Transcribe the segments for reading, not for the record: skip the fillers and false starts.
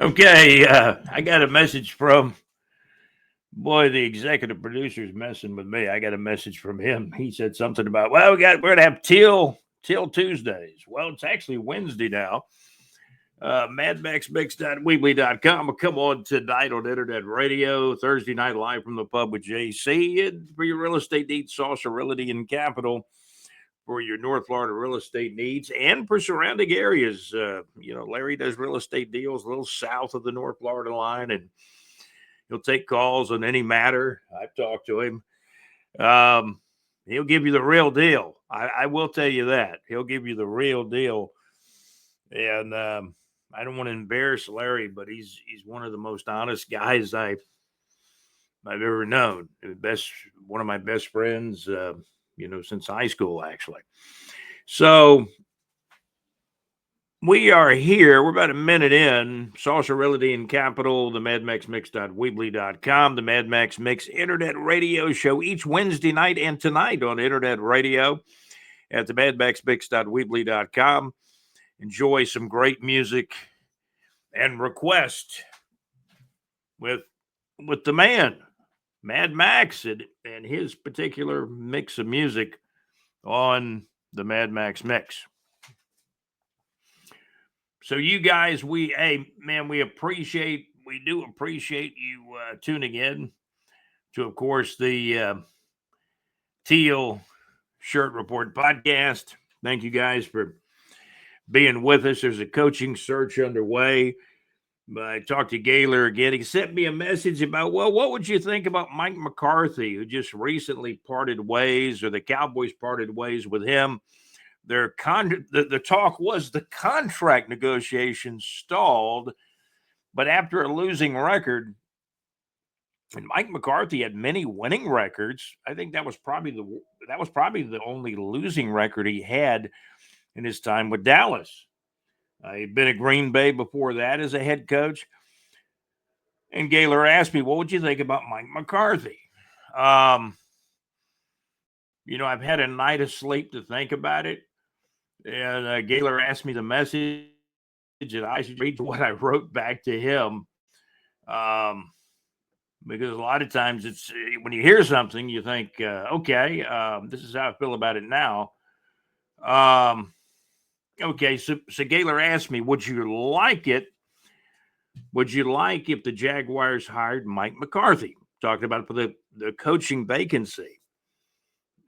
Okay, I got a message from the executive producer's messing with me. I got a message from him. He said something about, well, we're gonna have till Tuesdays. Well, it's actually Wednesday now. MadMaxMix.weebly.com will come on tonight on Internet Radio, Thursday night live from the pub with JC. And for your real estate needs, Saucer Realty and Capital for your North Florida real estate needs and for surrounding areas. Larry does real estate deals a little south of the North Florida line, and he'll take calls on any matter. I've talked to him. He'll give you the real deal. I will tell you that. He'll give you the real deal. And I don't want to embarrass Larry, but he's one of the most honest guys I've ever known. One of my best friends, since high school, actually. So we are here. We're about a minute in. Saucer Realty and Capital, the MadMaxMix.weebly.com, the Mad Max Mix Internet Radio Show each Wednesday night and tonight on Internet Radio at the MadMaxMix.weebly.com. Enjoy some great music and request with the man, Mad Max, and his particular mix of music on the Mad Max Mix. So you guys, we do appreciate you tuning in to, of course, the Teal Shirt Report podcast. Thank you guys for being with us. There's a coaching search underway. I talked to Gaylor again. He sent me a message about, well, what would you think about Mike McCarthy, who just recently parted ways, or the Cowboys parted ways with him? The talk was the contract negotiations stalled, but after a losing record, and Mike McCarthy had many winning records. I think that was probably the only losing record he had in his time with Dallas. He'd been at Green Bay before that as a head coach. And Gaylor asked me, what would you think about Mike McCarthy? I've had a night of sleep to think about it. And Gaylor asked me the message, and I should read what I wrote back to him. Because a lot of times it's when you hear something, you think, okay, this is how I feel about it now. Okay, so Gaylor asked me, would you like it? Would you like if the Jaguars hired Mike McCarthy? Talking about for the coaching vacancy.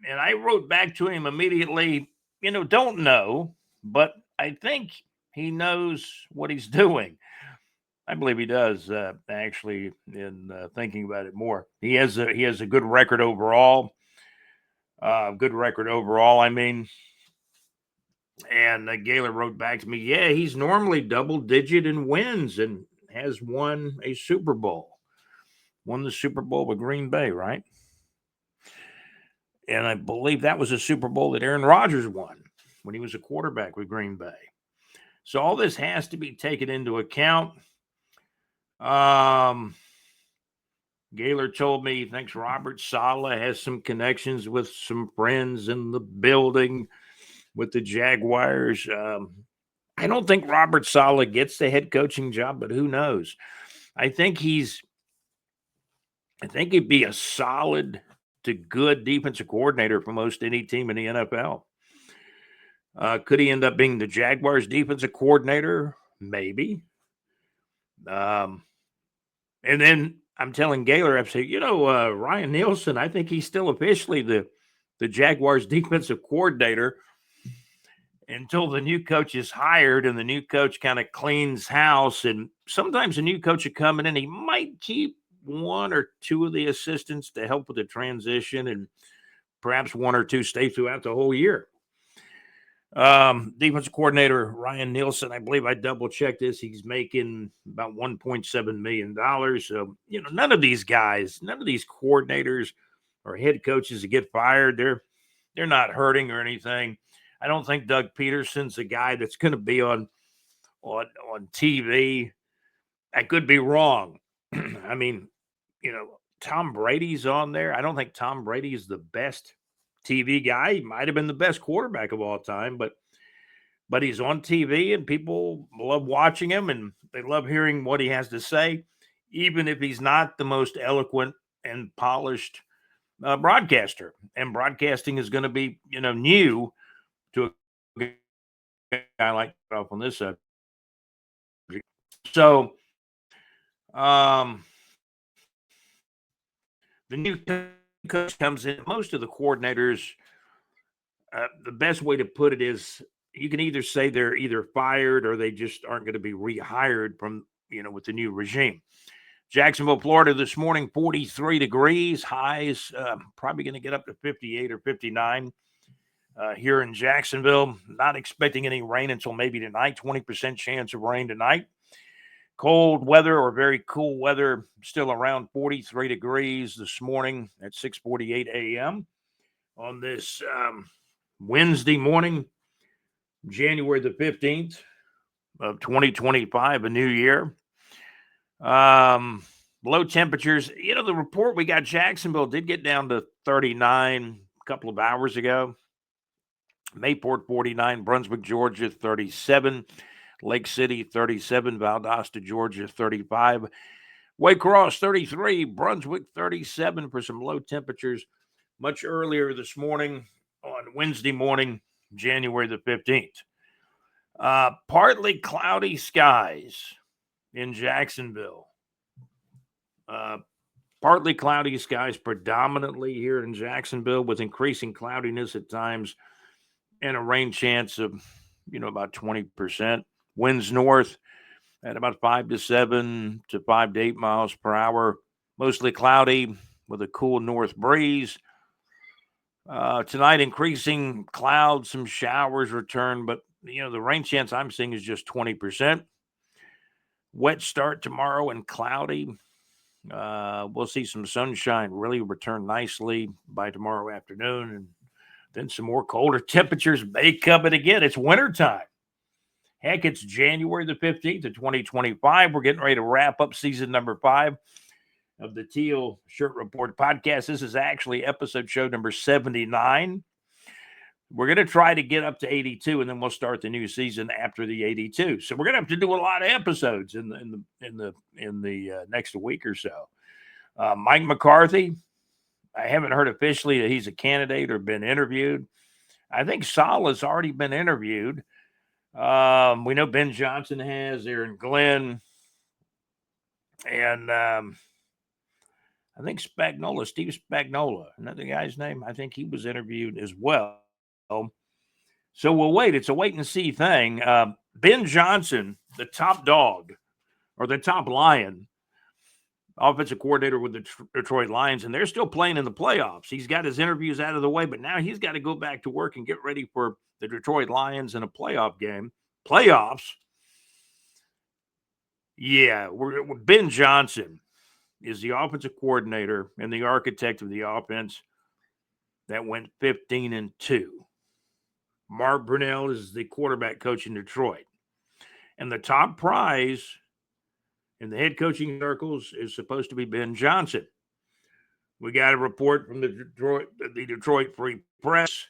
And I wrote back to him immediately, don't know, but I think he knows what he's doing. I believe he does, actually, in thinking about it more. He has a good record overall. I mean. And Gaylor wrote back to me, yeah, he's normally double-digit in wins and has won a Super Bowl. Won the Super Bowl with Green Bay, right? And I believe that was a Super Bowl that Aaron Rodgers won when he was a quarterback with Green Bay. So all this has to be taken into account. Gaylor told me he thinks Robert Saleh has some connections with some friends in the building with the Jaguars. I don't think Robert Saleh gets the head coaching job, but who knows? I think he'd be a solid to good defensive coordinator for most any team in the NFL. Could he end up being the Jaguars defensive coordinator? Maybe. And then I'm telling Gaylor, I'm saying, Ryan Nielsen, I think he's still officially the Jaguars defensive coordinator until the new coach is hired and the new coach kind of cleans house. And sometimes a new coach will come in and he might keep one or two of the assistants to help with the transition, and perhaps one or two stay throughout the whole year. Defensive coordinator Ryan Nielsen, I believe I double checked this. He's making about $1.7 million. So, none of these coordinators or head coaches that get fired, they're not hurting or anything. I don't think Doug Peterson's a guy that's going to be on TV. I could be wrong. I mean, Tom Brady's on there. I don't think Tom Brady is the best TV guy. He might have been the best quarterback of all time, but he's on TV and people love watching him. And They love hearing what he has to say, even if he's not the most eloquent and polished broadcaster. And broadcasting is going to be, new to a guy like off on this subject. So, um, the new coach comes in. Most of the coordinators, the best way to put it is you can either say they're either fired or they just aren't going to be rehired from, with the new regime. Jacksonville, Florida this morning, 43 degrees, highs probably going to get up to 58 or 59 here in Jacksonville. Not expecting any rain until maybe tonight, 20% chance of rain tonight. Cold weather or very cool weather, still around 43 degrees this morning at 6:48 a.m. on this Wednesday morning, January the 15th of 2025, a new year. Low temperatures. The report we got, Jacksonville did get down to 39 a couple of hours ago. Mayport 49, Brunswick, Georgia 37, Lake City 37, Valdosta, Georgia 35, Waycross 33, Brunswick 37 for some low temperatures much earlier this morning on Wednesday morning, January the 15th. Partly cloudy skies in Jacksonville. Partly cloudy skies predominantly here in Jacksonville with increasing cloudiness at times and a rain chance of, about 20%. Winds north at about 5 to 7 to 5 to 8 miles per hour. Mostly cloudy with a cool north breeze. Tonight, increasing clouds, some showers return, but, the rain chance I'm seeing is just 20%. Wet start tomorrow and cloudy. We'll see some sunshine really return nicely by tomorrow afternoon, and then some more colder temperatures may come in again. It's wintertime. Heck, it's January the 15th of 2025. We're getting ready to wrap up season number 5 of the Teal Shirt Report podcast. This is actually episode show number 79. We're going to try to get up to 82, and then we'll start the new season after the 82. So we're going to have to do a lot of episodes in the next week or so. Mike McCarthy, I haven't heard officially that he's a candidate or been interviewed. I think Saul has already been interviewed. We know Ben Johnson has, Aaron Glenn, and I think Spagnola, Steve Spagnola, another guy's name. I think he was interviewed as well. So we'll wait. It's a wait and see thing. Ben Johnson, the top dog or the top lion, offensive coordinator with the Detroit Lions, and they're still playing in the playoffs. He's got his interviews out of the way, but now he's got to go back to work and get ready for the Detroit Lions in a playoff game. Playoffs. Yeah, Ben Johnson is the offensive coordinator and the architect of the offense that went 15-2. Mark Brunell is the quarterback coach in Detroit. And the top prize in the head coaching circles is supposed to be Ben Johnson. We got a report from the Detroit Free Press.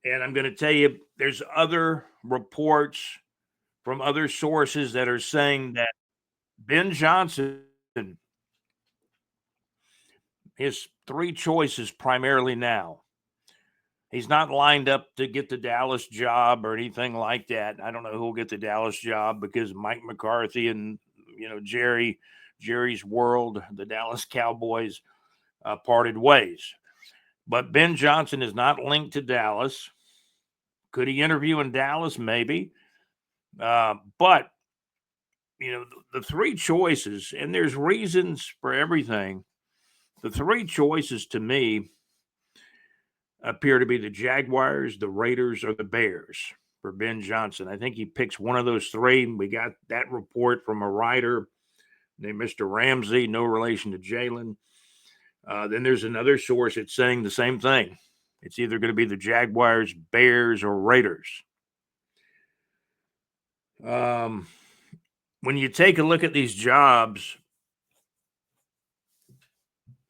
And I'm going to tell you, there's other reports from other sources that are saying that Ben Johnson, his 3 choices primarily now. He's not lined up to get the Dallas job or anything like that. I don't know who will get the Dallas job because Mike McCarthy and, Jerry's world, the Dallas Cowboys, parted ways. But Ben Johnson is not linked to Dallas. Could he interview in Dallas? Maybe. But, the 3 choices, and there's reasons for everything. The 3 choices to me appear to be the Jaguars, the Raiders, or the Bears for Ben Johnson. I think he picks one of those 3. We got that report from a writer named Mr. Ramsey, no relation to Jalen. Then there's another source that's saying the same thing. It's either going to be the Jaguars, Bears, or Raiders. When you take a look at these jobs,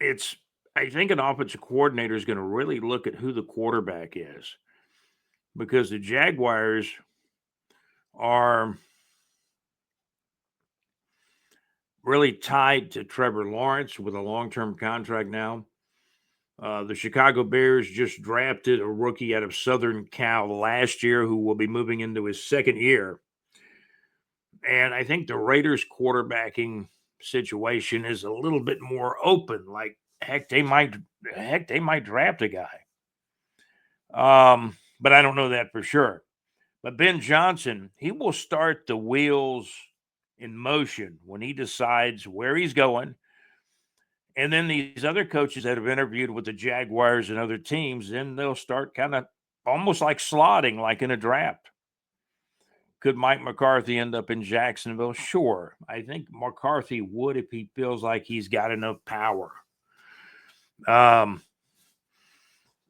I think an offensive coordinator is going to really look at who the quarterback is, because the Jaguars are really tied to Trevor Lawrence with a long-term contract now. The Chicago Bears just drafted a rookie out of Southern Cal last year who will be moving into his second year. And I think the Raiders quarterbacking situation is a little bit more open. Like they might draft a guy. But I don't know that for sure. But Ben Johnson, he will start the wheels in motion when he decides where he's going. And then these other coaches that have interviewed with the Jaguars and other teams, then they'll start kind of almost like slotting, like in a draft. Could Mike McCarthy end up in Jacksonville? Sure. I think McCarthy would if he feels like he's got enough power.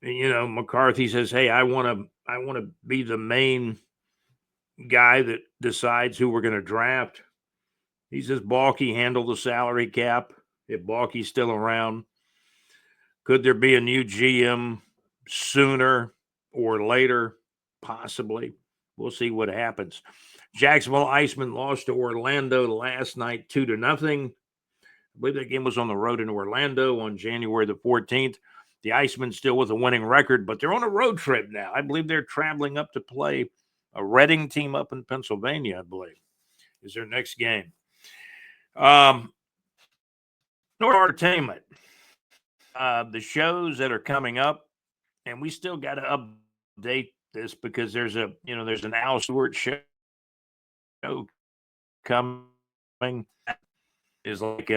McCarthy says, "Hey, I want to be the main guy that decides who we're going to draft." He says Balky handle the salary cap if Balky's still around. Could there be a new GM sooner or later? Possibly. We'll see what happens. Jacksonville Iceman lost to Orlando last night 2-0. I believe that game was on the road in Orlando on January the 14th. The Icemen still with a winning record, but they're on a road trip now. I believe they're traveling up to play a Reading team up in Pennsylvania, I believe, is their next game. North Entertainment. The shows that are coming up, and we still got to update this because there's an Al Stewart show coming. Is like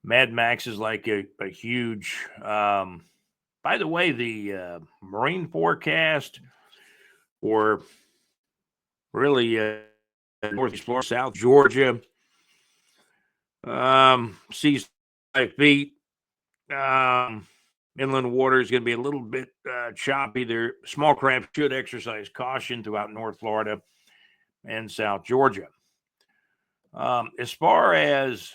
Mad Max is like a huge. By the way, the marine forecast or really Northeast Florida, South Georgia, seas 5 feet. Inland water is going to be a little bit choppy. There, small craft should exercise caution throughout North Florida and South Georgia. As far as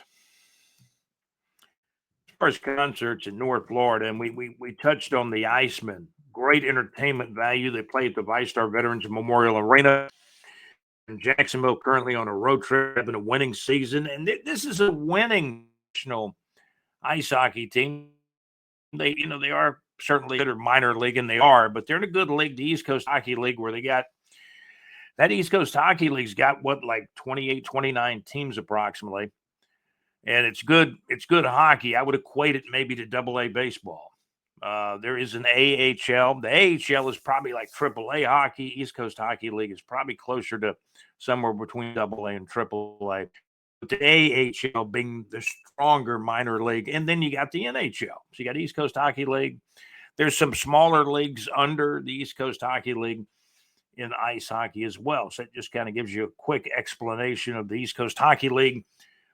concerts in North Florida, and we touched on the Icemen, great entertainment value. They play at the ViStar Veterans Memorial Arena in Jacksonville, currently on a road trip in a winning season. And this is a winning national ice hockey team. They are certainly good or minor league, and they are, but they're in a good league, the East Coast Hockey League, where they got that East Coast Hockey League's got like 28, 29 teams approximately. And it's good hockey. I would equate it maybe to AA baseball. There is an AHL. The AHL is probably like AAA hockey. East Coast Hockey League is probably closer to somewhere between AA and AAA. But the AHL being the stronger minor league. And then you got the NHL. So you got East Coast Hockey League. There's some smaller leagues under the East Coast Hockey League in ice hockey as well. So it just kind of gives you a quick explanation of the East Coast Hockey League,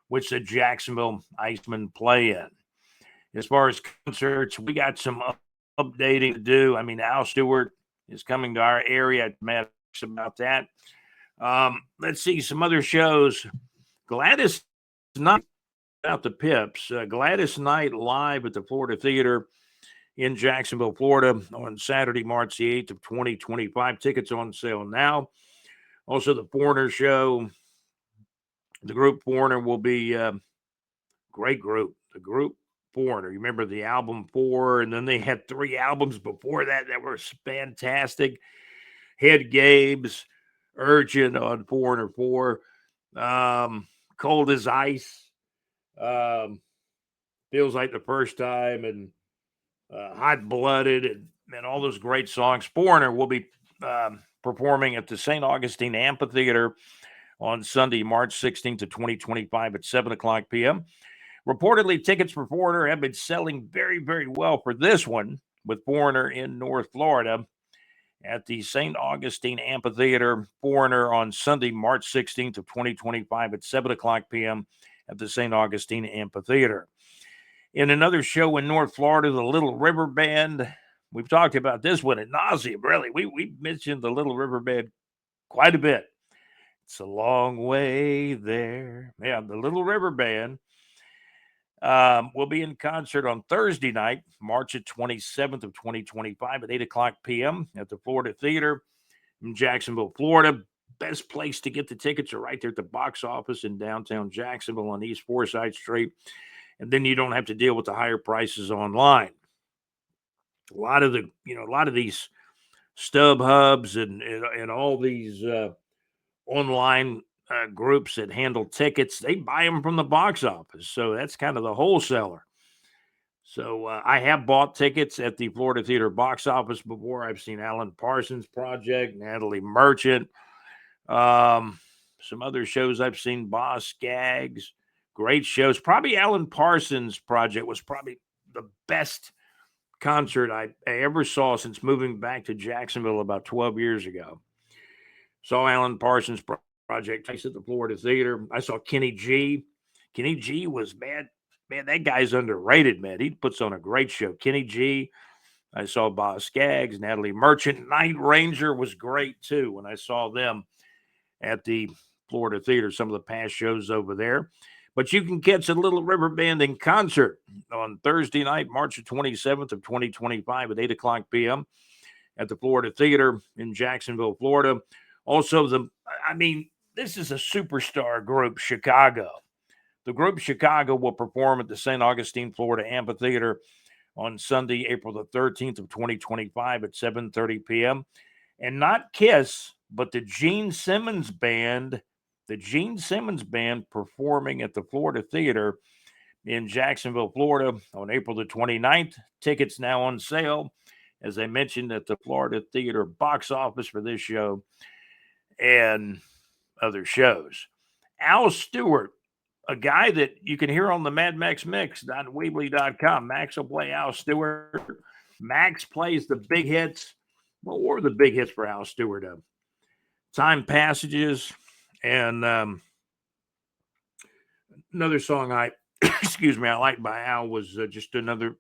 which the Jacksonville Icemen play in. As far as concerts, we got some updating to do. I mean, Al Stewart is coming to our area. Matt about that. Let's see some other shows. Gladys Knight out the Pips. Gladys Knight live at the Florida Theater in Jacksonville, Florida on Saturday, March the 8th of 2025. Tickets on sale now. Also, the Foreigner show. The group Foreigner will be great group. The group Foreigner. You remember the album 4, and then they had 3 albums before that were fantastic. Head Gabe's Urgent on Foreigner 4. Cold as Ice. Feels Like the First Time, and Hot Blooded, and all those great songs. Foreigner will be performing at the St. Augustine Amphitheater on Sunday, March 16th of 2025 at 7 o'clock p.m. Reportedly, tickets for Foreigner have been selling very, very well for this one with Foreigner in North Florida at the St. Augustine Amphitheater. Foreigner on Sunday, March 16th of 2025 at 7 o'clock p.m. at the St. Augustine Amphitheater. In another show in North Florida, the Little River Band. We've talked about this one at nauseam, really. We mentioned the Little River Band quite a bit. It's a long way there. Yeah, the Little River Band will be in concert on Thursday night, March 27th of 2025 at 8 o'clock p.m. at the Florida Theater in Jacksonville, Florida. best place to get the tickets are right there at the box office in downtown Jacksonville on East Forsyth Street. And then you don't have to deal with the higher prices online. A lot of these stub hubs and all these online groups that handle tickets, they buy them from the box office. So that's kind of the wholesaler. So I have bought tickets at the Florida Theater box office before. I've seen Alan Parsons Project, Natalie Merchant, some other shows I've seen, Boss Gags, great shows. Probably Alan Parsons Project was probably the best concert I ever saw since moving back to Jacksonville about 12 years ago. Saw Alan Parsons Project twice at the Florida Theater. I saw Kenny G. Kenny G was bad. Man, that guy's underrated, man. He puts on a great show. Kenny G. I saw Boss Skaggs, Natalie Merchant. Night Ranger was great, too, when I saw them at the Florida Theater, some of the past shows over there. But you can catch a Little River Band in concert on Thursday night, March 27th of 2025 at 8 o'clock p.m. at the Florida Theater in Jacksonville, Florida. Also, this is a superstar group, Chicago. The group Chicago will perform at the St. Augustine, Florida Amphitheater on Sunday, April the 13th of 2025 at 7:30 p.m. And not Kiss, but the Gene Simmons Band performing at the Florida Theater in Jacksonville, Florida on April the 29th. Tickets now on sale, as I mentioned, at the Florida Theater box office for this show and other shows. Al Stewart, a guy that you can hear on the Mad Max Mix on Weebly.com. Max will play Al Stewart. Max plays the big hits. What were the big hits for Al Stewart? Time Passages, and another song I liked by Al was just another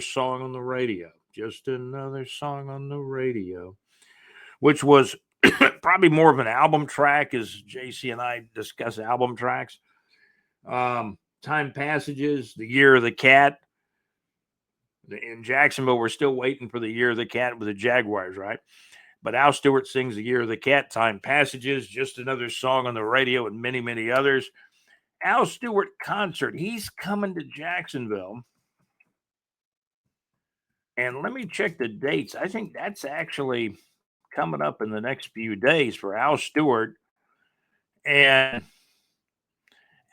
song on the radio. Just another song on the radio, which was probably more of an album track, as JC and I discuss album tracks. Time Passages, The Year of the Cat. In Jacksonville, we're still waiting for The Year of the Cat with the Jaguars, right? But Al Stewart sings The Year of the Cat, Time Passages, Just Another Song on the Radio, and many, many others. Al Stewart concert. He's coming to Jacksonville. And let me check the dates. I think that's actually coming up in the next few days for Al Stewart. And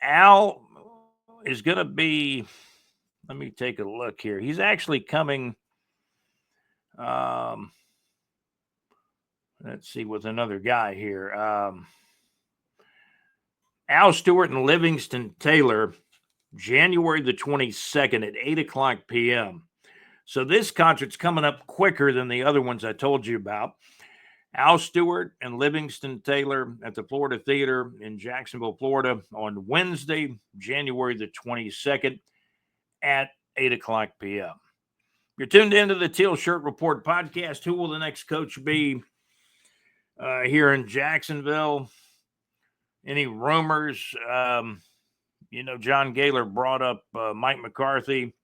Al is going to be, let me take a look here. He's actually coming, let's see, with another guy here. Al Stewart and Livingston Taylor, January the 22nd at 8 o'clock p.m. So this concert's coming up quicker than the other ones I told you about. Al Stewart and Livingston Taylor at the Florida Theater in Jacksonville, Florida on Wednesday, January the 22nd at 8 o'clock p.m. You're tuned into the Teal Shirt Report podcast. Who will the next coach be here in Jacksonville? Any rumors? John Gaylor brought up Mike McCarthy.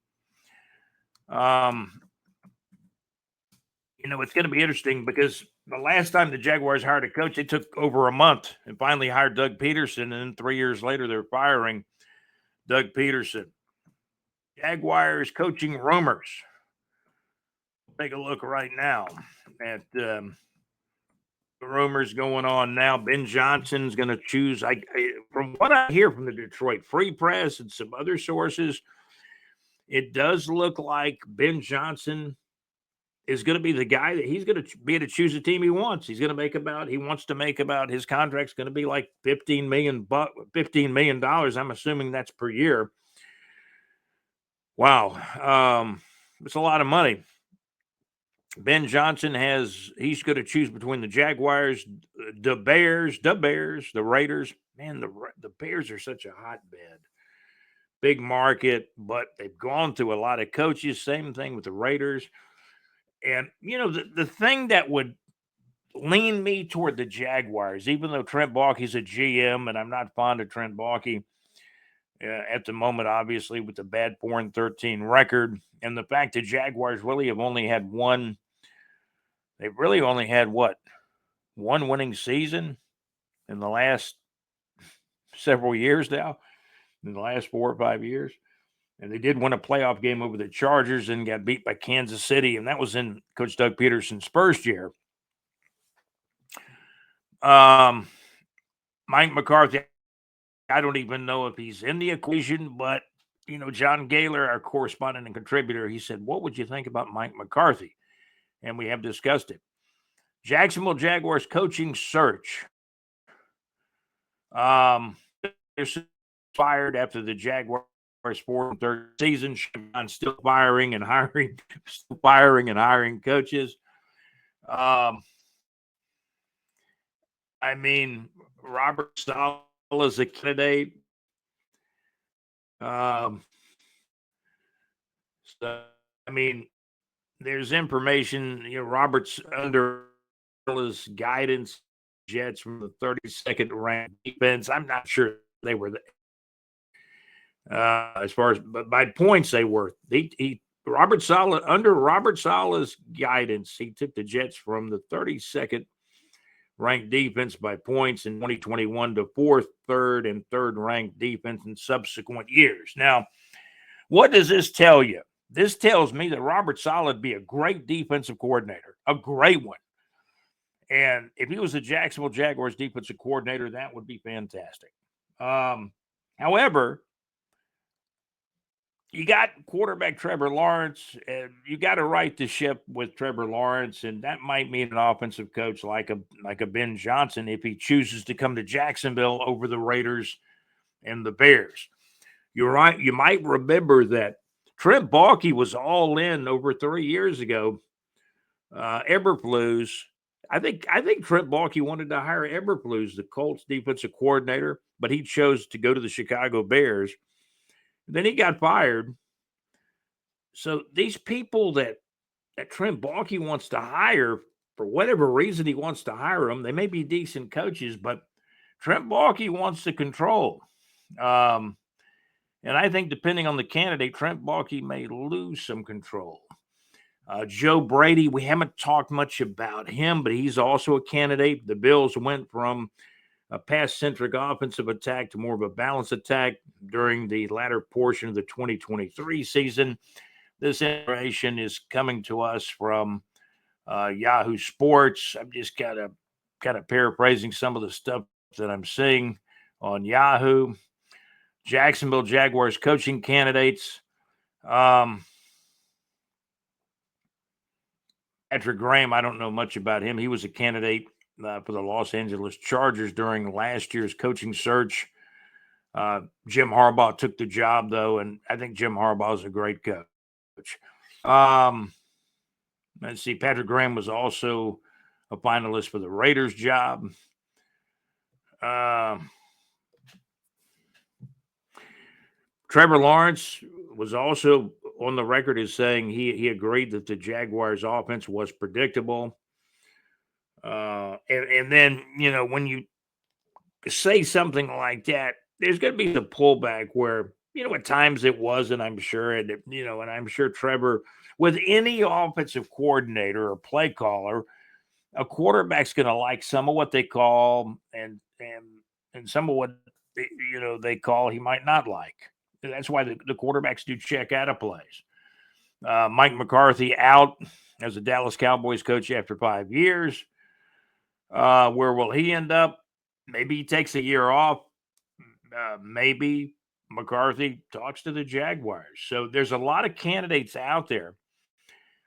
It's going to be interesting because the last time the Jaguars hired a coach, they took over a month and finally hired Doug Peterson. And then 3 years later, they're firing Doug Peterson. Jaguars coaching rumors. Take a look right now at the rumors going on now. Ben Johnson's going to choose. From what I hear from the Detroit Free Press and some other sources, it does look like Ben Johnson is going to be the guy that he's going to be able to choose the team he wants. He wants to make about, his contract's going to be like $15 million. I'm assuming that's per year. Wow. It's a lot of money. Ben Johnson he's going to choose between the Jaguars, the Bears, the Raiders. Man, the Bears are such a hotbed. Big market, but they've gone through a lot of coaches. Same thing with the Raiders. And, the thing that would lean me toward the Jaguars, even though Trent Baalke's a GM, and I'm not fond of Trent Baalke at the moment, obviously, with the bad 4-13 record, and the fact that Jaguars really have only had one winning season. in the last several years now, in the last 4 or 5 years. And they did win a playoff game over the Chargers and got beat by Kansas City. And that was in Coach Doug Peterson's first year. Mike McCarthy, I don't even know if he's in the equation, but, John Gaylor, our correspondent and contributor, he said, what would you think about Mike McCarthy? And we have discussed it. Jacksonville Jaguars coaching search. They're fired after the Jaguars' 4th and 3rd season. Still firing and hiring coaches. Robert Saleh is a candidate. There's information. Robert's under his guidance. Jets from the 32nd ranked defense. I'm not sure they were as far as, but by points they were. Robert Saleh, under Robert Saleh's guidance, he took the Jets from the 32nd ranked defense by points in 2021 to 4th, 3rd, and 3rd ranked defense in subsequent years. Now, what does this tell you? This tells me that Robert Saleh would be a great defensive coordinator, a great one. And if he was the Jacksonville Jaguars defensive coordinator, that would be fantastic. However, you got quarterback Trevor Lawrence, and you got to right the ship with Trevor Lawrence, and that might mean an offensive coach like a Ben Johnson if he chooses to come to Jacksonville over the Raiders and the Bears. You're right. You might remember that Trent Baalke was all in over 3 years ago. Eberflus. I think Trent Baalke wanted to hire Eberflus, the Colts defensive coordinator, but he chose to go to the Chicago Bears. Then he got fired. So these people that Trent Baalke wants to hire, for whatever reason he wants to hire them, they may be decent coaches, but Trent Baalke wants to control. And I think depending on the candidate, Trent Baalke may lose some control. Joe Brady, we haven't talked much about him, but he's also a candidate. The Bills went from a pass-centric offensive attack to more of a balanced attack during the latter portion of the 2023 season. This information is coming to us from Yahoo Sports. I'm just kind of paraphrasing some of the stuff that I'm seeing on Yahoo. Jacksonville Jaguars coaching candidates. Patrick Graham, I don't know much about him. He was a candidate for the Los Angeles Chargers during last year's coaching search. Jim Harbaugh took the job, though, and I think Jim Harbaugh is a great coach. Let's see. Patrick Graham was also a finalist for the Raiders job. Trevor Lawrence was also on the record as saying he agreed that the Jaguars' offense was predictable. And then, when you say something like that, there's going to be the pullback where, at times it was, and I'm sure, and I'm sure Trevor, with any offensive coordinator or play caller, a quarterback's going to like some of what they call and some of what they call he might not like. That's why the quarterbacks do check out of plays. Mike McCarthy out as a Dallas Cowboys coach after 5 years. Where will he end up? Maybe he takes a year off. Maybe McCarthy talks to the Jaguars. So there's a lot of candidates out there,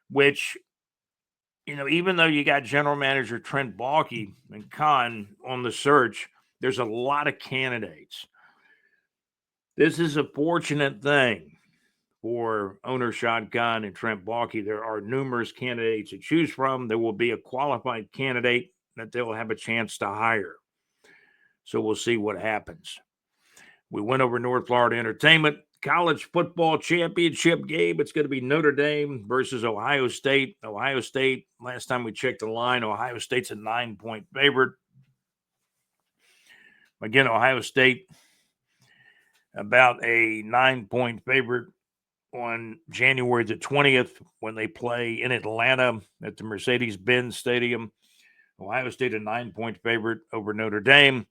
which, even though you got general manager Trent Baalke and Khan on the search, there's a lot of candidates. This is a fortunate thing for owner Shad Khan and Trent Baalke. There are numerous candidates to choose from. There will be a qualified candidate that they will have a chance to hire. So we'll see what happens. We went over North Florida Entertainment College Football Championship game. It's going to be Notre Dame versus Ohio State. Ohio State, last time we checked the line, Ohio State's a 9-point favorite. Again, Ohio State about a 9-point favorite on January the 20th when they play in Atlanta at the Mercedes-Benz Stadium. Ohio State a 9-point favorite over Notre Dame.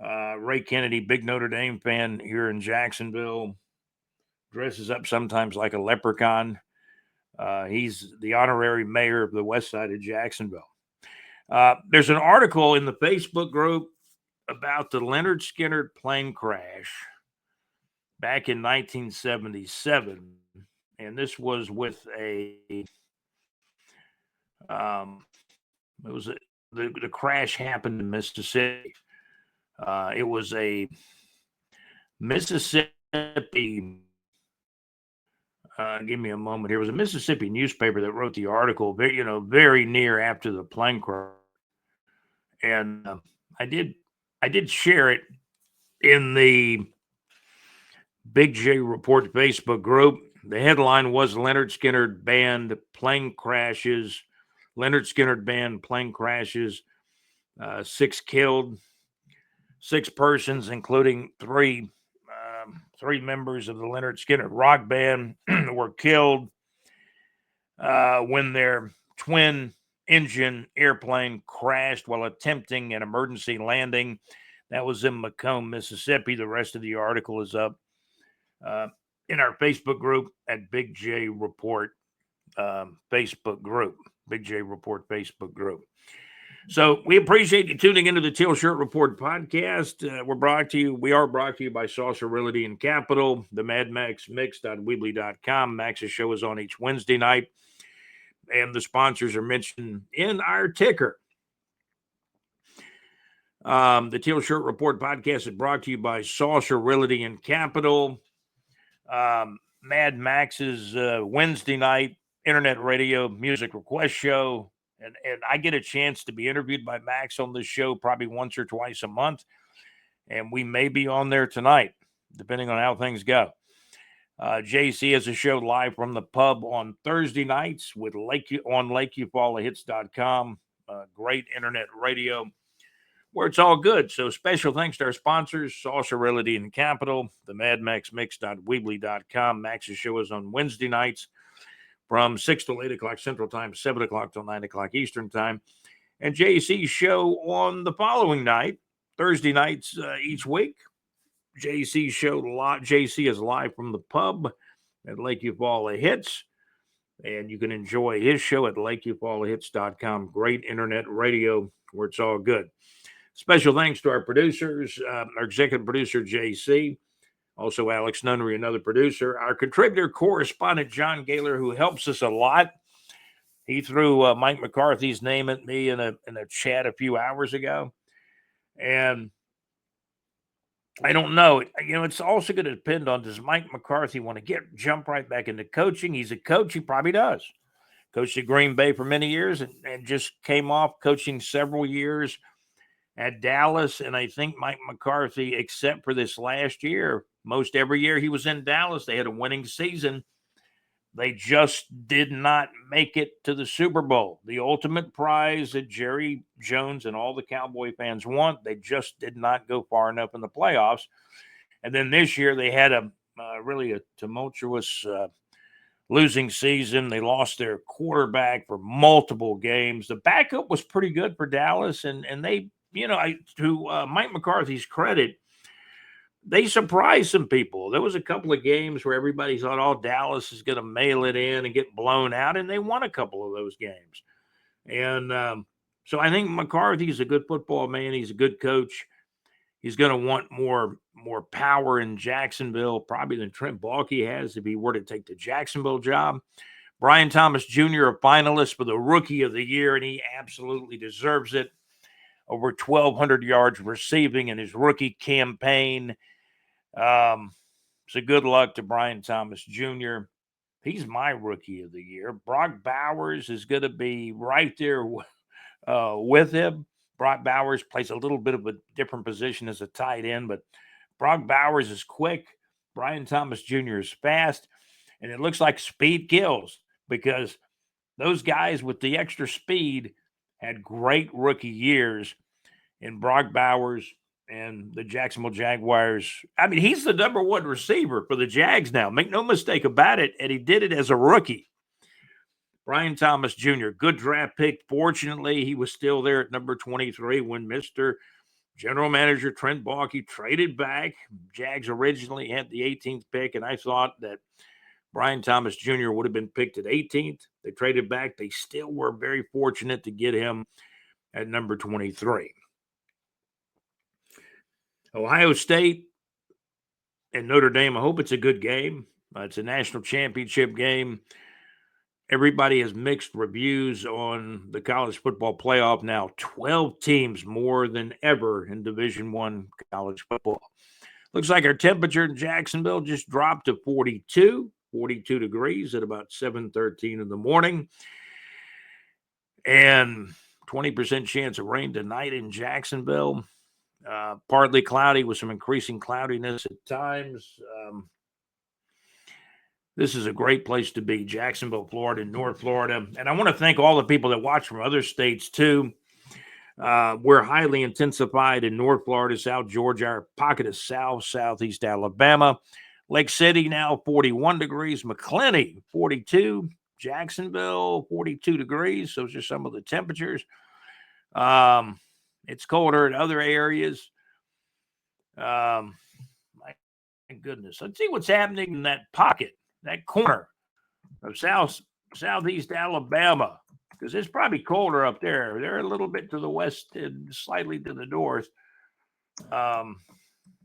Ray Kennedy, big Notre Dame fan here in Jacksonville, dresses up sometimes like a leprechaun. He's the honorary mayor of the west side of Jacksonville. There's an article in the Facebook group about the Leonard Skinner plane crash back in 1977. And this was with the crash happened in Mississippi. It was a Mississippi. Give me a moment here. It was a Mississippi newspaper that wrote the article, very near after the plane crash, and I did share it in the Big J Report Facebook group. The headline was Leonard Skinner banned plane crashes. Leonard Skinner banned plane crashes. 6 killed, 6 persons, including three members of the Leonard Skinner rock band were killed when their twin engine airplane crashed while attempting an emergency landing. That was in Macomb, Mississippi. The rest of the article is up in our Facebook group at Big J Report Facebook group. Big J Report Facebook group. So we appreciate you tuning into the Teal Shirt Report podcast. We are brought to you by Saucer Realty and Capital, the Mad Max Mix.weebly.com. Max's show is on each Wednesday night, and the sponsors are mentioned in our ticker. The Teal Shirt Report podcast is brought to you by Saucer Realty and Capital. Mad Max's Wednesday night internet radio music request show. And I get a chance to be interviewed by Max on this show probably once or twice a month. And we may be on there tonight, depending on how things go. JC has a show live from the pub on Thursday nights with on LakeUfallahits.com. Great internet radio where it's all good. So special thanks to our sponsors, Saucer Realty and Capital, the Mad Max Mix.weebly.com. Max's show is on Wednesday nights from 6 till 8 o'clock Central Time, 7 o'clock till 9 o'clock Eastern Time. And JC's show on the following night, Thursday nights each week. JC's show, JC is live from the pub at Lake Eufaula Hits. And you can enjoy his show at LakeUfallahits.com. Great internet radio where it's all good. Special thanks to our producers, our executive producer, JC. Also, Alex Nunnery, another producer. Our contributor, correspondent, John Gaylor, who helps us a lot. He threw Mike McCarthy's name at me in a chat a few hours ago. And I don't know. It's also going to depend on, does Mike McCarthy want to jump right back into coaching? He's a coach. He probably does. Coached at Green Bay for many years and just came off coaching several years at Dallas. And I think Mike McCarthy, except for this last year, most every year he was in Dallas, they had a winning season. They just did not make it to the Super Bowl, the ultimate prize that Jerry Jones and all the Cowboy fans want. They just did not go far enough in the playoffs. And then this year they had really a tumultuous losing season. They lost their quarterback for multiple games. The backup was pretty good for Dallas, and they, to Mike McCarthy's credit, they surprised some people. There was a couple of games where everybody thought, oh, Dallas is going to mail it in and get blown out, and they won a couple of those games. And so I think McCarthy's a good football man. He's a good coach. He's going to want more power in Jacksonville, probably than Trent Baalke has if he were to take the Jacksonville job. Brian Thomas Jr., a finalist for the Rookie of the Year, and he absolutely deserves it. Over 1,200 yards receiving in his rookie campaign. So good luck to Brian Thomas Jr. He's my Rookie of the Year. Brock Bowers is going to be right there with him. Brock Bowers plays a little bit of a different position as a tight end, but Brock Bowers is quick. Brian Thomas Jr. is fast, and it looks like speed kills because those guys with the extra speed had great rookie years in Brock Bowers and the Jacksonville Jaguars. I mean, he's the number one receiver for the Jags now. Make no mistake about it, and he did it as a rookie. Brian Thomas Jr., good draft pick. Fortunately, he was still there at number 23 when Mr. General Manager Trent Baalke traded back. Jags originally had the 18th pick, and I thought that Brian Thomas Jr. would have been picked at 18th. They traded back. They still were very fortunate to get him at number 23. Ohio State and Notre Dame, I hope it's a good game. It's a national championship game. Everybody has mixed reviews on the college football playoff now. 12 teams more than ever in Division I college football. Looks like our temperature in Jacksonville just dropped to 42 degrees at about 7:13 in the morning. And 20% chance of rain tonight in Jacksonville. Partly cloudy with some increasing cloudiness at times. This is a great place to be, Jacksonville, Florida, North Florida. And I want to thank all the people that watch from other states, too. We're highly intensified in North Florida, South Georgia, our pocket of southeast Alabama. Lake City now 41 degrees. McClenny, 42. Jacksonville, 42 degrees. Those are some of the temperatures. It's colder in other areas. My goodness. Let's see what's happening in that pocket, that corner of southeast Alabama, because it's probably colder up there. They're a little bit to the west and slightly to the north. Let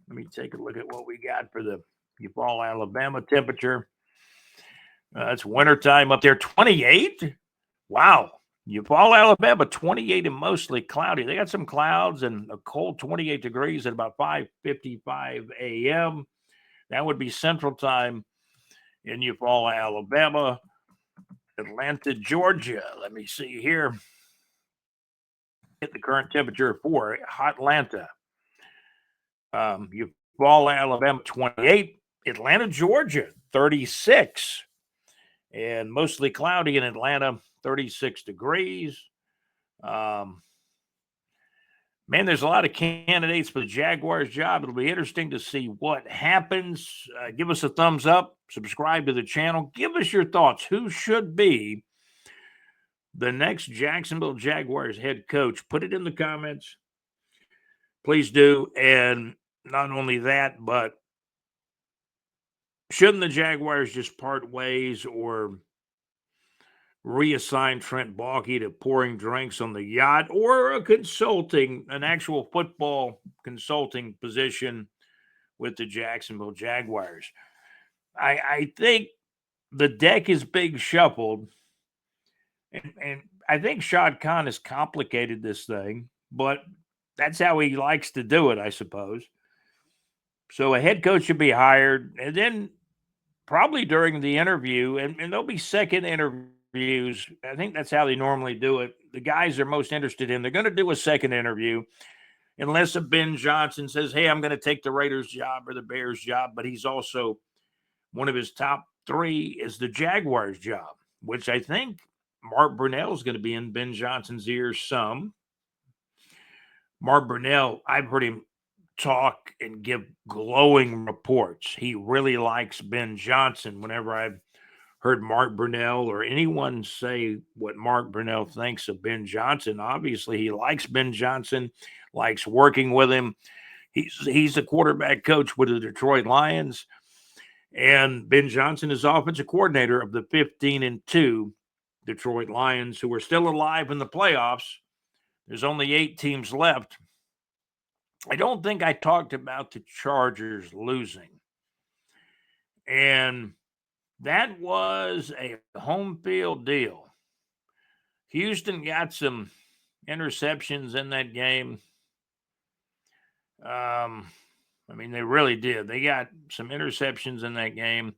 me take a look at what we got for the Eufaula, Alabama temperature. It's wintertime up there, 28. Wow. Eufaula, Alabama, 28 and mostly cloudy. They got some clouds and a cold 28 degrees at about 5:55 a.m. That would be Central Time in Eufaula, Alabama. Atlanta, Georgia. Let me see here. Get the current temperature for Atlanta. Eufaula, Alabama, 28. Atlanta, Georgia, 36. And mostly cloudy in Atlanta, 36 degrees. Man, there's a lot of candidates for the Jaguars job. It'll be interesting to see what happens. Give us a thumbs up. Subscribe to the channel. Give us your thoughts. Who should be the next Jacksonville Jaguars head coach? Put it in the comments. Please do. And not only that, but shouldn't the Jaguars just part ways or reassign Trent Baalke to pouring drinks on the yacht or an actual football consulting position with the Jacksonville Jaguars? I think the deck is big shuffled, and I think Shad Khan has complicated this thing, but that's how he likes to do it, I suppose. So a head coach should be hired, and then probably during the interview, and there'll be second interviews. I think that's how they normally do it. The guys they're most interested in, they're going to do a second interview, unless a Ben Johnson says, hey, I'm going to take the Raiders job or the Bears job, but he's also one of his top three is the Jaguars job, which I think Mark Brunell is going to be in Ben Johnson's ears some. Mark Brunell, I've heard him talk and give glowing reports. He really likes Ben Johnson. Whenever I've heard Mark Brunell or anyone say what Mark Brunell thinks of Ben Johnson, obviously he likes Ben Johnson, likes working with him. He's a quarterback coach with the Detroit Lions, and Ben Johnson is offensive coordinator of the 15-2 Detroit Lions, who are still alive in the playoffs. There's only 8 teams left. I don't think I talked about the Chargers losing. And that was a home field deal. Houston got some interceptions in that game. They really did. They got some interceptions in that game.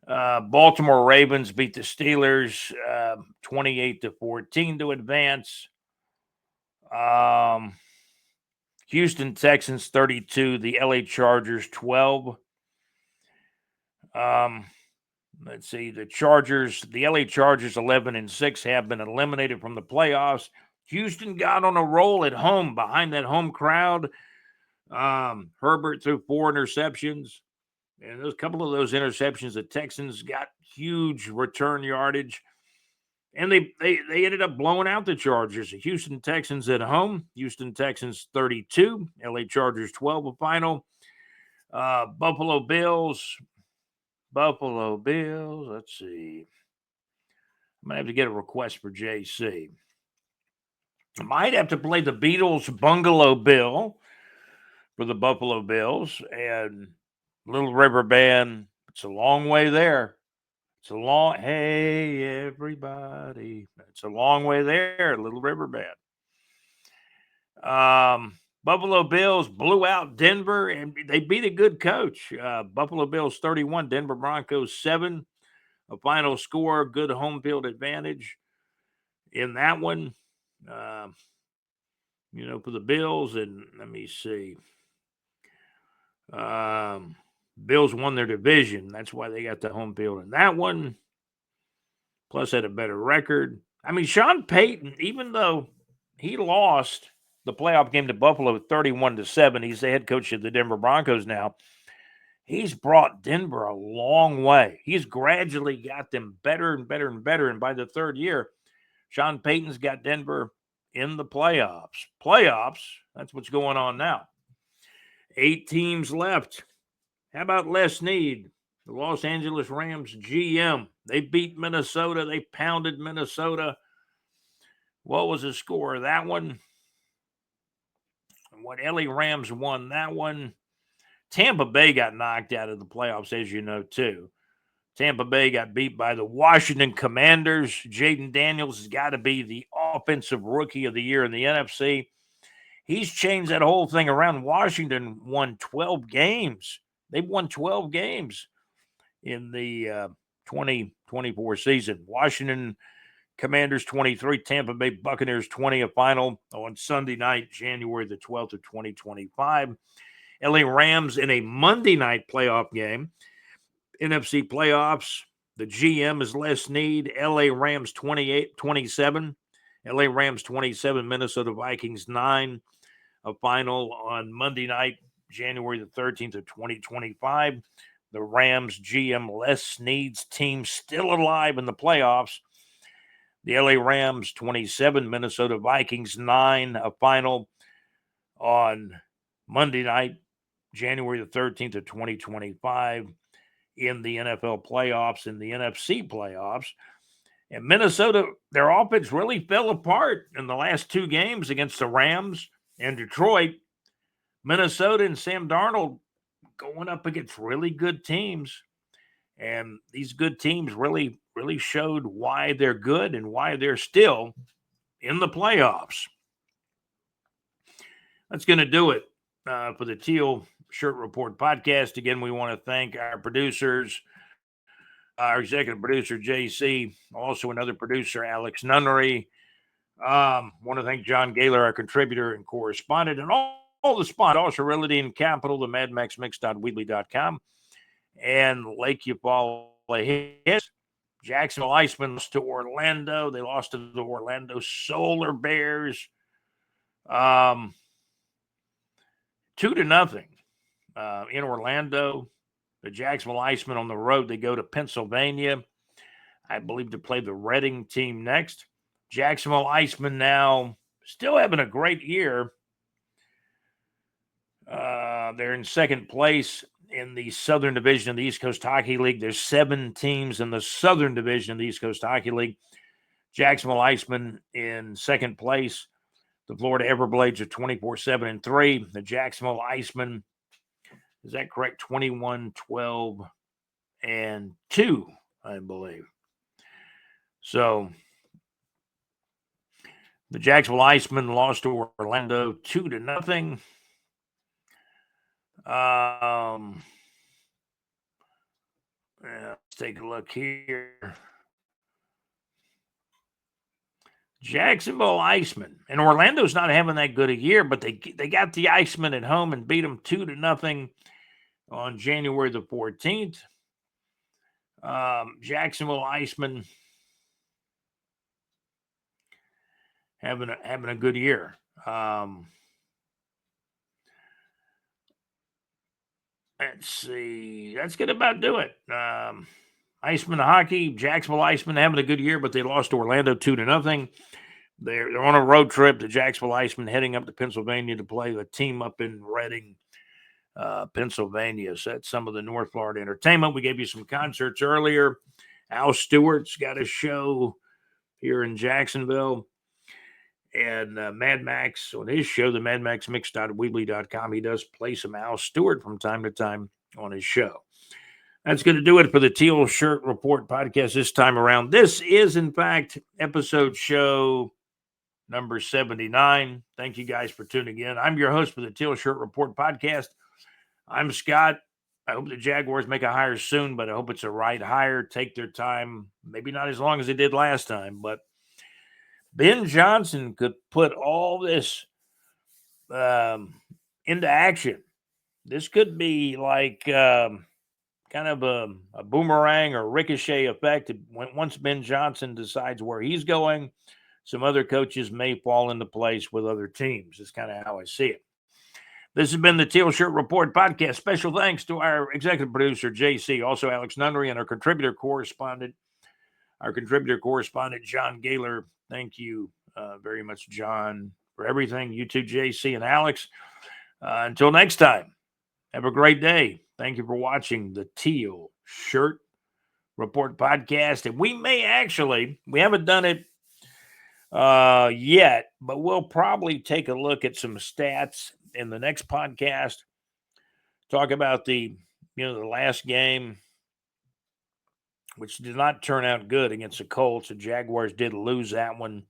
Baltimore Ravens beat the Steelers 28-14 to advance. Houston Texans 32, the LA Chargers 12. Let's see, the LA Chargers 11-6 have been eliminated from the playoffs. Houston got on a roll at home behind that home crowd. Herbert threw 4 interceptions, and a couple of those interceptions, the Texans got huge return yardage. And they ended up blowing out the Chargers. The Houston Texans at home. Houston Texans 32. LA Chargers 12 a final. Buffalo Bills. Buffalo Bills. Let's see. I might have to get a request for JC. I might have to play the Beatles Bungalow Bill for the Buffalo Bills and Little River Band. It's a long way there. It's a long, hey, everybody. It's a long way there, Little River Band. Buffalo Bills blew out Denver, and they beat a good coach. Buffalo Bills 31, Denver Broncos 7. A final score, good home field advantage in that one. For the Bills, and let me see. Bills won their division. That's why they got the home field in that one. Plus, had a better record. I mean, Sean Payton, even though he lost the playoff game to Buffalo 31-7, he's the head coach of the Denver Broncos now. He's brought Denver a long way. He's gradually got them better and better and better. And by the third year, Sean Payton's got Denver in the playoffs. That's what's going on now. 8 teams left. How about Les Snead, the Los Angeles Rams GM? They beat Minnesota. They pounded Minnesota. What was the score of that one? What LA Rams won that one. Tampa Bay got knocked out of the playoffs, as you know, too. Tampa Bay got beat by the Washington Commanders. Jaden Daniels has got to be the offensive rookie of the year in the NFC. He's changed that whole thing around. Washington won 12 games. They've won 12 games in the 2024 season. Washington Commanders 23, Tampa Bay Buccaneers 20, a final on Sunday night, January the 12th of 2025. LA Rams in a Monday night playoff game. NFC playoffs. The GM is Les Snead. LA Rams 27. LA Rams 27, Minnesota Vikings 9. A final on Monday night, January the 13th of 2025. The Rams GM Les Snead's team still alive in the playoffs. The LA Rams 27, Minnesota Vikings 9. A final on Monday night, January the 13th of 2025 in the NFL playoffs, in the NFC playoffs. And Minnesota, their offense really fell apart in the last 2 games against the Rams and Detroit. Minnesota and Sam Darnold going up against really good teams. And these good teams really, really showed why they're good and why they're still in the playoffs. That's going to do it for the Teal Shirt Report podcast. Again, we want to thank our producers, our executive producer, JC, also another producer, Alex Nunnery. Want to thank John Gaylor, our contributor and correspondent, and all the sponsors, also Realty and Capital, the MadMaxMix.weebly.com, and Lake Eufaula Hits. Jacksonville Icemen lost to Orlando. They lost to the Orlando Solar Bears. 2-0 in Orlando. The Jacksonville Icemen on the road. They go to Pennsylvania, I believe, to play the Reading team next. Jacksonville Icemen now still having a great year. They're in second place in the Southern Division of the East Coast Hockey League. There's 7 teams in the Southern Division of the East Coast Hockey League. Jacksonville Icemen in second place. The Florida Everblades are 24-7-3. The Jacksonville Icemen, is that correct? 21-12-2, I believe. So the Jacksonville Icemen lost to Orlando 2-0. Let's take a look here. Jacksonville Icemen, and Orlando's not having that good a year, but they got the Icemen at home and beat them 2-0 on January the 14th. Jacksonville Icemen having a good year. Let's see. That's going to about do it. Iceman hockey, Jacksonville Icemen having a good year, but they lost to Orlando 2-0. They're on a road trip. The Jacksonville Icemen heading up to Pennsylvania to play a team up in Reading, Pennsylvania. So that's some of the North Florida entertainment. We gave you some concerts earlier. Al Stewart's got a show here in Jacksonville. And Mad Max on his show, the Mad Max Mix.weebly.com, he does play some Al Stewart from time to time on his show. That's going to do it for the Teal Shirt Report podcast this time around. This is, in fact, episode show number 79. Thank you guys for tuning in. I'm your host for the Teal Shirt Report podcast. I'm Scott. I hope the Jaguars make a hire soon, but I hope it's a right hire. Take their time, maybe not as long as they did last time, but Ben Johnson could put all this into action. This could be like kind of a boomerang or ricochet effect. Once Ben Johnson decides where he's going, some other coaches may fall into place with other teams. That's kind of how I see it. This has been the Teal Shirt Report podcast. Special thanks to our executive producer, JC, also Alex Nunnery, and our contributor correspondent, John Gaylor. Thank you very much, John, for everything. You too, JC and Alex. Until next time, have a great day. Thank you for watching the Teal Shirt Report podcast. And we haven't done it yet, but we'll probably take a look at some stats in the next podcast. Talk about the last game, which did not turn out good against the Colts. The Jaguars did lose that one.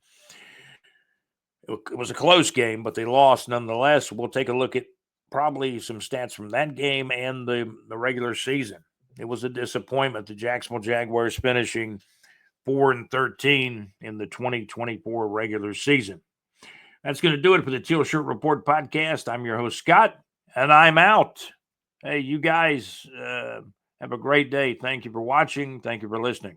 It was a close game, but they lost nonetheless. We'll take a look at probably some stats from that game and the regular season. It was a disappointment. The Jacksonville Jaguars finishing 4-13 in the 2024 regular season. That's going to do it for the Teal Shirt Report podcast. I'm your host, Scott, and I'm out. Hey, you guys have a great day. Thank you for watching. Thank you for listening.